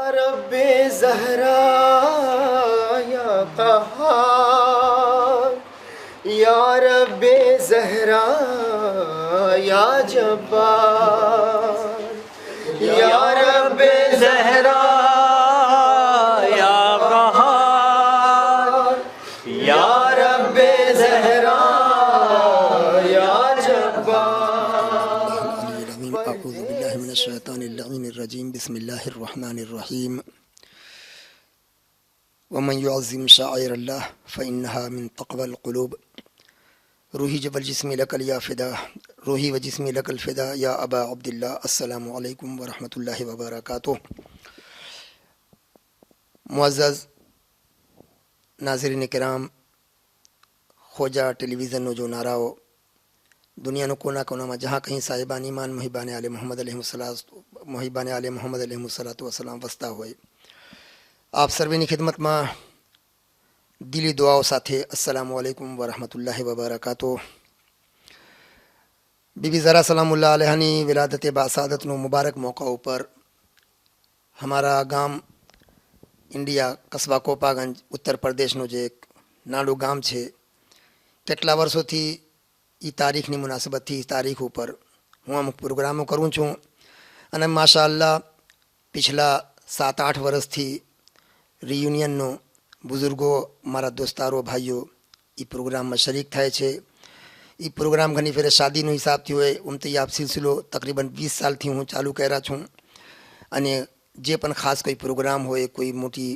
रब्बे ज़हरा या क़हार, या रब्बे ज़हरा या जब्बार, या रब्बे ज़हरा या क़हार, या रब्बे ज़हरा या जब्बार। अऊज़ु बिल्लाहि मिनश शैतानिर रजीम। बिस्मिल्लाहिर्रहमानिर्रहीम। वमन युअज़्ज़िम शाइरल्लाह फ़इन्नहा मिन तक़वल क़ुलूब। रूही व जिस्मी लकल या फ़िदा, रूही व जिस्मी लकल फ़िदा या अबा अब्दुल्लाह। अस्सलामु अलैकुम व रहमतुल्लाहि व बरकातुहू। मुअज़्ज़ज़ नाज़रीन किराम, खोजा टेलीविज़न नो जो नाराओ दुनिया नो कोना कोना में जहाँ कहीं साहिबान ईमान मुहिबान आले मोहम्मद अलैहिस्सलातु वस्सलाम वस्ता होए, आप सर्वेनी खिदमत में दिली दुआओं साथे अस्सलामु अलैकुम व रहमतुल्लाहि व बरकातुहू। बीबी ज़हरा सलामुल्लाह अलैहानी विलादत बासादत नो मुबारक मौका पर हमारा गाम इंडिया कस्बा कोपागंज उत्तर प्रदेश नो जे एक नाडू गाम छे, કેટલા વર્ષોથી એ તારીખની મુનાસબતથી તારીખ ઉપર હું અમુક પ્રોગ્રામો કરું છું અને માશાઅલ્લાહ પિછલા 7-8 વર્ષથી રિયુનિયનનો બુઝુર્ગો મારા દોસ્તારો ભાઈઓ એ પ્રોગ્રામમાં શરીક થાય છે। એ પ્રોગ્રામ ઘણી ફેરે શાદીનો હિસાબથી હોય, ઉમથી આ સિલસિલો તકરીબન 20 સાલથી હું ચાલુ કર્યા છું અને જે પણ ખાસ કોઈ પ્રોગ્રામ હોય, કોઈ મોટી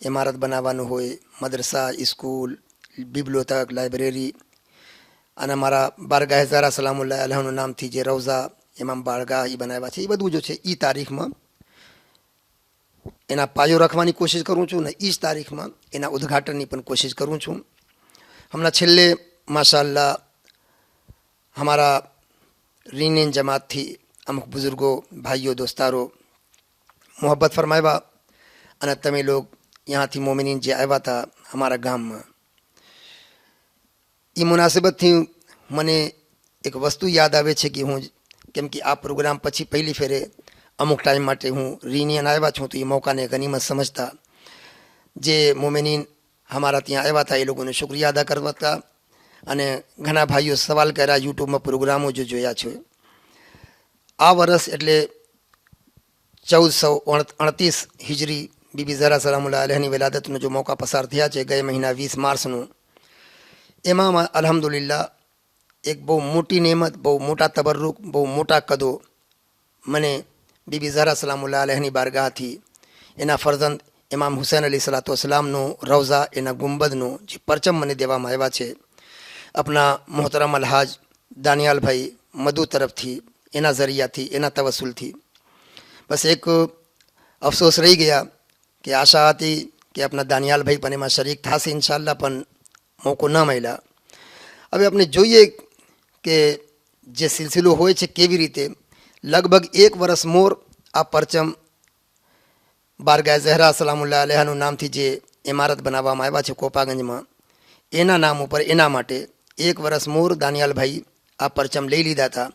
ઇમારત બનાવવાનું હોય, મદરસા, સ્કૂલ, बिब्लोतक, लाइब्रेरी અને મારા બારગાહ ઝહરા સલામુલ્લાહ અલૈહાનું નામથી જે રૌઝા ઇમામ બારગાહ એ બનાવ્યા છે, એ બધું જો છે એ તારીખમાં એના પાયો રાખવાની કોશિશ કરું છું ને એ જ તારીખમાં એના ઉદ્ઘાટનની પણ કોશિશ કરું છું। હમણાં છેલ્લે માશાઅલ્લાહ हमारा रीनियन जमात थी अमुक बुजुर्गो भाइयों दोस्तारो मोहब्बत फरमाया અને તમે लोग यहाँ थी मोमिनीन जे आया था हमारा गाम में। ये मुनासिबत थी मने एक वस्तु याद आवे छे कि हूँ केम कि आ प्रोग्राम पछी पहली फेरे अमुक टाइम माटे हूँ रीनियन आया छूँ, तो ये मौका ने गनीमत समझता जे मोमिनीन हमारा ત્યાં आया था, ये लोगों ने शुक्रिया अदा करता था અને ઘણા ભાઈઓ સવાલ કર્યા યુટ્યુબમાં પ્રોગ્રામો જો જોયા છે। આ વર્ષ એટલે 1438 હિજરી બીબી ઝહરા સલામુલ્લાહ અલૈહાની વિલાદતનો જો મૌકા પસાર થયા છે ગયા મહિના 20 માર્ચનો, એમાં અલ્હમ્દુલિલ્લાહ એક બહુ મોટી નેમત, બહુ મોટા તબરુક, બહુ મોટા કદો મને બીબી ઝહરા સલામુલ્લાહ અલૈહાની બારગાહથી એના ફરજંદ ઇમામ હુસૈન અલૈહિસ્સલાતુ વસ્સલામનો રૌઝા, એના ગુંબદનો જે પરચમ મને દેવામાં આવ્યા છે अपना मोहतरम अलहाज दानियाल भाई मधु तरफ थी, एना जरिया थी, एना तवसुल थी। बस एक अफसोस रही गया कि आशा थी कि अपना दानियाल भाई पण एमां शरीक थाशे इंशाअल्लाह, पण मौको न मळ्या। हवे अपने जोईए कि जे सिलसिलो होय छे केवी रीते लगभग 1 वर्ष मोर आ परचम बारगाह ज़हरा सलामुल्लाह अलैहाનું नामथी जे इमारत बनाववामां આવ્યા છે કોપાગંજમાં, एना नाम पर एना माटे 1 वर्ष मोर दानियाल भाई आ परचम लई लीधा था।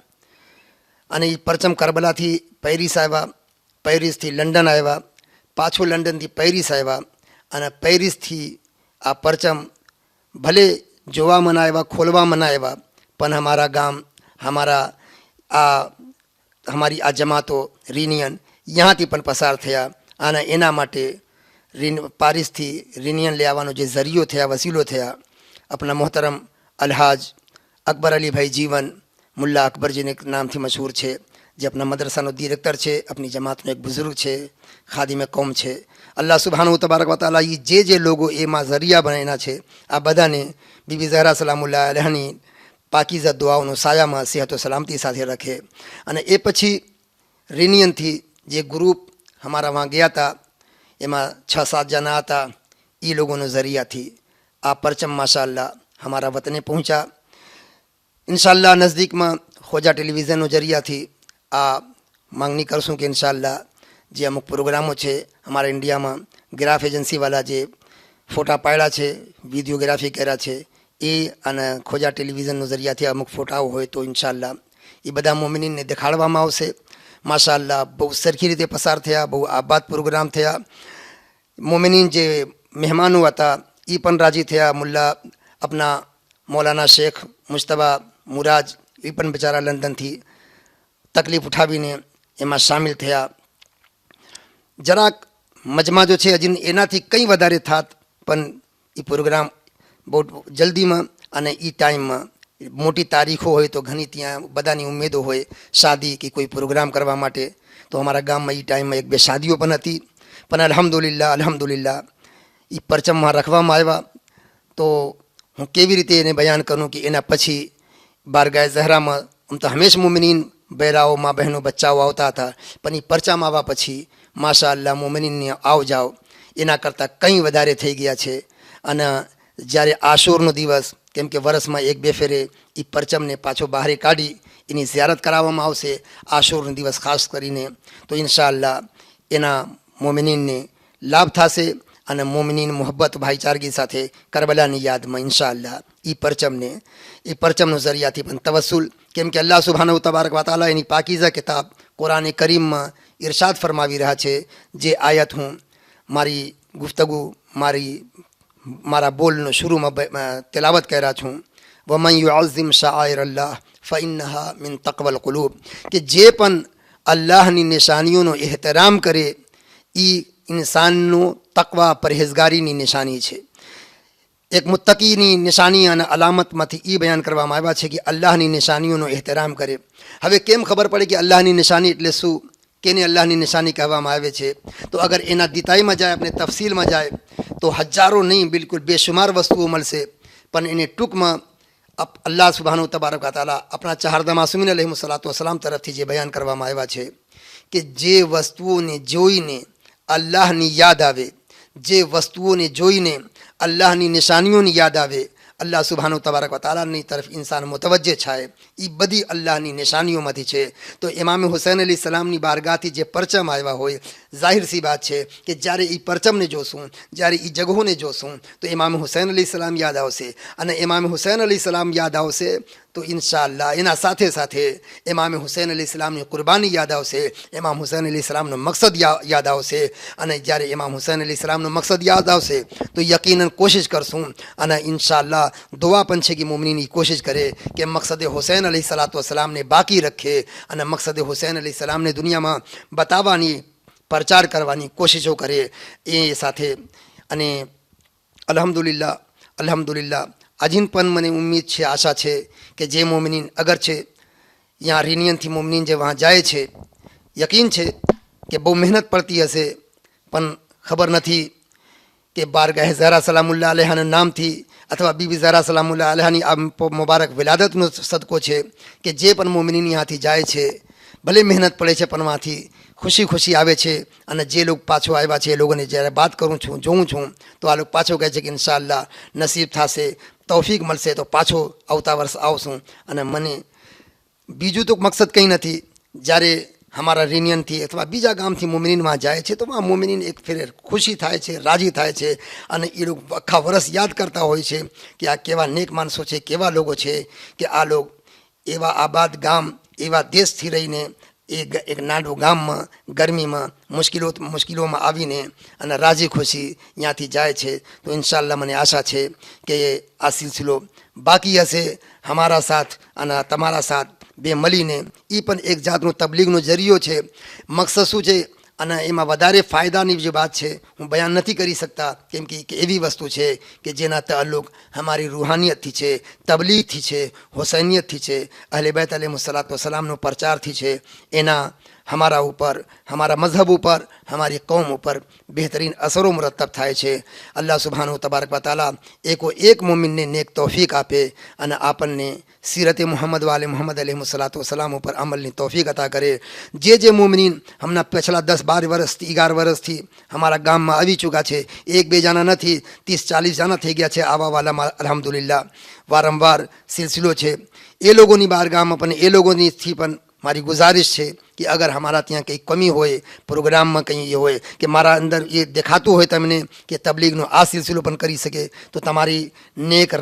अने ई परचम करबला थी पेरिस आव्या, पेरिस थी लंडन आव्या, पाछो लंडन थी पेरिस आव्या अने पेरिस थी आ परचम भले जोवा मना आव्या, खोलवा मना आव्या, पण हमारा गाम, हमारा आ हमारी आ जमातो रीनियन यहाँ थी पण पसार थया अने एना माटे पारिस थी रीनियन ले आवानो जे जरियो थया, वसीलो थया अपना मोहतरम अलहाज अकबर अली भाई जीवन मुल्ला अकबर जी ने नाम थी मशहूर छे, जे अपना मदरसा नो डायरेक्टर छे, अपनी जमात में एक बुजुर्ग छे, खादिम कौम छे। अल्लाह सुब्हानहू तबारक व तआला ये जे लोगो एमा जरिया बनेना छे आ बधाने बीबी ज़हरा सलामुल्लाह अलैहानी पाकीज़ा दुआओनो सायामां सेहत और सलामती साथे रखे। अने ए पछी रीनियन थी जे ग्रुप हमारा वहाँ गया था, एमा 6-7 जना था, ये लोगों ने जरिया थी आ परचम माशाअल्लाह हमारा वतने पहुँचा। इंशाअल्लाह नज़दीक में खोजा टेलीविज़न जरिया थी आ मांगनी करसूँ कि इंशाअल्लाह जे अमुक प्रोग्रामों छे हमारा इंडिया में ग्राफ एजेंसी वाला जे फोटा पाड़ा छे, वीडियोग्राफी कर्या छे, ए अने खोजा टेलीविज़न जरिया थी अमुक फोटाओ होय तो इंशाअल्लाह ये बधा मोमिनीन ने देखाड़वामां आवशे। માશાઅલ્લાહ બહુ સરખી રીતે પસાર થયા, બહુ આબાદ પ્રોગ્રામ થયા. મોમિનીન જે મહેમાનો હતા એ પણ રાજી થયા. મુલ્લા આપના મૌલાના શેખ મુશ્તબા મુરાજ એ પણ બિચારા લંડનથી તકલીફ ઉઠાવીને એમાં સામેલ થયા. જરાક મજમા જો છે હજી એનાથી કંઈ વધારે થાત, પણ એ પ્રોગ્રામ બહુ જલ્દીમાં અને એ ટાઈમમાં મોટી તારીખો હોય તો ઘણી ત્યાં બધાની ઉમેદો હોય શાદી કે કોઈ પ્રોગ્રામ કરવા માટે. તો અમારા ગામમાં એ ટાઈમમાં એક બે શાદીઓ પણ હતી. પણ અલ્હમ્દુલિલ્લાહ એ પરચમમાં રાખવામાં આવ્યા. તો હું કેવી રીતે એને બયાન કરું કે એના પછી બારગાહ ઝહરામાં આમ તો હંમેશા મોમિનીન બહેરાઓ મા બહેનો બચ્ચાઓ આવતા હતા, પણ એ પરચામાં આવ્યા પછી માશાઅલ્લાહ મોમિનીનને આવ જાવ એના કરતાં કંઈ વધારે થઈ ગયા છે. અને જ્યારે આશૂરનો દિવસ, કેમ કે વર્ષમાં એક બે ફેરે એ પરચમને પાછો બહાર કાઢી એની ઝિયારત કરાવવામાં આવશે આશૂરનો દિવસ ખાસ કરીને. તો ઇન્શાઅલ્લાહ એના મોમિનીનને લાભ થશે અને મોમિનીન મોહબ્બત ભાઈચારગી સાથે કરબલાની યાદમાં ઇન્શાઅલ્લાહ એ પરચમનો જરિયાથી પણ તવસ્સુલ, કેમ કે અલ્લાહ સુબ્હાનહુ તબારક વ તઆલા એની પાકીઝા કિતાબ કુરાન કરીમમાં ઇરશાદ ફરમાવી રહ્યા છે. જે આયત હું મારી ગુફ્તગુ મારા બોલનો શરૂમાં તેલાવત કરી રહ્યા છું. વમન યુઅઝિમ શાઆઇર અલ્લાહ ફઇન્નહા મિન તકવલ કુલૂબ, કે જે પણ અલ્લાહની નિશાનીઓનો એહતરામ કરે એ ઇન્સાનનો તકવા પરહેઝગારીની નિશાની છે. એક મુત્તકીની નિશાની અને અલામતમાંથી એ બયાન કરવામાં આવ્યા છે કે અલ્લાહની નિશાનીઓનો એહતરામ કરે. હવે કેમ ખબર પડે કે અલ્લાહની નિશાની એટલે શું, કેને અલ્લાહની નિશાની કહેવામાં આવે છે? તો અગર એના દિતાઈમાં જાય, આપણે તફસીલમાં જાય તો હજારો નહીં બિલકુલ બેશુમાર વસ્તુઓ મળશે. પણ એને ટૂંકમાં અલ્લાહ સુબ્હાનહુ તબારક વ તઆલા આપણા ચાહરદા માસૂમીન અલૈહિસ્સલાતુ વસ્સલામ તરફથી જે બયાન કરવામાં આવ્યા છે કે જે વસ્તુઓને જોઈને અલ્લાહની યાદ આવે, જે વસ્તુઓને જોઈને અલ્લાહની નિશાનીઓની યાદ આવે, અલ્લાહ સુબ્હાનહુ તબારક વ તઆલાની તરફ ઇન્સાન મુતવજ્જહ થાય, એ બધી અલ્લાહની નિશાનીઓમાંથી છે. તો ઇમામ હુસૈન અલી સલામની બારગાહથી જે પરચમ આવ્યા હોય, જાહિર સી વાત છે કે જ્યારે એ પરચમને જોશું, જ્યારે એ જગહોને જોશું તો ઇમામ હુસૈન અલી સલામ યાદ આવશે. અને ઇમામ હુસૈન અલી સલામ યાદ આવશે તો ઇન્શાઅલ્લાહ એના સાથે સાથે ઇમામ હુસૈન અલી સલામની કુરબાની યાદ આવશે, ઇમામ હુસૈન અલી સલામનો મકસદ યાદ આવશે. અને જ્યારે ઇમામ હુસૈન અલી સલામનો મકસદ યાદ આવશે તો યકીનન કોશિશ કરશું અને ઇન્શાઅલ્લાહ દુઆ પણ છે કે મોમિનીની કોશિશ કરે કે મકસદ હુસૈન અલી સલાતુ વસલામને બાકી રખે અને મકસદ હુસૈન અલી સલામને દુનિયામાં બતાવવાની, પ્રચાર કરવાની કોશિશો કરે એ સાથે. અને અલ્હમ્દુલિલ્લાહ આજિન પણ મને ઉમ્મીદ છે, આશા છે કે જે મોમિનીન અગર છે यहाँ रिनियनથી મોમિનીન જે વहाँ જાય છે, યકીન છે કે બહુ મહેનત પડતી હશે, પણ ખબર નથી કે બારગાહ ઝહરા સલામુલ્લાહ અલૈહાના નામથી અથવા બીબી ઝહરા સલામુલ્લાહ અલૈહાની આ મુબારક વિલાદતનો સદકો છે કે જે પણ મોમિનીન ત્યાંથી જાય છે, ભલે મહેનત પડે છે પણ ત્યાંથી ખુશી આવે છે. અને જે લોકો પાછો આવ્યા છે એ લોકોને જ્યારે વાત કરું છું, જોઉં છું તો આ લોકો પાછો કહે છે કે ઇન્શાઅલ્લાહ નસીબ થશે, તૌફીક મળશે તો પાછો આવતા વર્ષ આવશું. અને મને બીજું તો મકસદ કંઈ નથી. જ્યારે અમારા રિનિયનથી અથવા બીજા ગામથી મોમિનીનમાં જાય છે તો આ મોમિનીન એક ફેર ખુશી થાય છે, રાજી થાય છે. અને એ લોકો આખા વર્ષ યાદ કરતા હોય છે કે આ કેવા નેક માણસો છે, કેવા લોકો છે કે આ લોકો એવા આબાદ ગામ, એવા દેશથી રહીને એક નાનું ગામમાં ગરમીમાં મુશ્કેલોમાં આવીને અને રાજી ખુશી ત્યાંથી જાય છે. તો ઇન્શાઅલ્લાહ મને આશા છે કે આ સિલસિલો બાકી હશે અમારા સાથ અને તમારા સાથ બે મળીને. એ પણ એક જાતનો તબલીગનો જરિયો છે. મકસદ શું છે અને એમાં વધારે ફાયદાની જે વાત છે હું બયાન નથી કરી શકતા, કેમ કે એવી વસ્તુ છે કે જેના તાલ્લુક અમારી રૂહાનિયતથી છે, તબલીગથી છે, હુસૈનિયતથી છે, અહલે बैत अलैहिस्सलातु वस्सलामનો પ્રચારથી છે. એના हमारा ऊपर, हमारा मजहब ऊपर, हमारी कौम ऊपर बेहतरीन असरों मुरतब થાય છે. अल्लाह सुब्हानहु तबारक व तआला एको एक मोमिनने नेक तौफीक આપે અને આપણને सीरत मोहम्मद वाले मोहम्मद अलैहिस्सलातु वस्सलाम ઉપર અમલની તૌફીક અતા કરે. જે મોમિનીન હમણાં पिछला 10-12 વર્ષથી 11 વર્ષથી हमारा ગામમાં આવી ચૂક્યા છે, એક બે જણા નથી, 30-40 જણા થઈ ગયા છે આવા વાલા. અલ્હમ્દુલિલ્લાહ વારંવાર સિલસિલો છે. એ લોકોની બારગાહમાં પણ એ લોકોનીથી પણ મારી ગુજારિશ છે કે અગર हमारा ત્યાં કંઈ કમી હોય, પ્રોગ્રામમાં કંઈ એ હોય કે મારા અંદર એ દેખાતું હોય તમને કે તબલીગનો આ સિલસિલો પણ કરી શકે તો તમારી નેક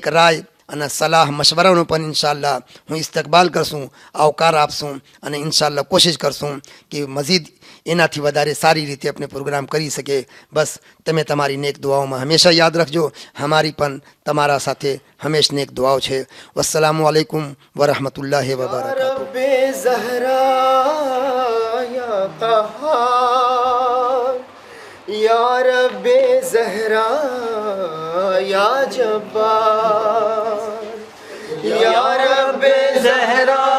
રાય અને સલાહ મશવરાનો પણ ઇન્શાઅલ્લાહ હું ઇસ્તકબાલ કરશું, આવકાર આપશું અને ઇન્શાઅલ્લાહ કોશિશ કરશું કે મઝીદ એનાથી વધારે સારી રીતે આપણે પ્રોગ્રામ કરી શકે. બસ તમે તમારી નેક દુઆઓમાં હંમેશા યાદ રાખજો. અમારી પણ તમારા સાથે હંમેશ નેક દુઆઓ છે. વસ્સલામુ અલૈકુમ વરહમતુલ્લાહિ વબરકાતુહુ. रब्बे ज़हरा या क़हार, या रब्बे ज़हरा या जब्बार, या रब्बे ज़हरा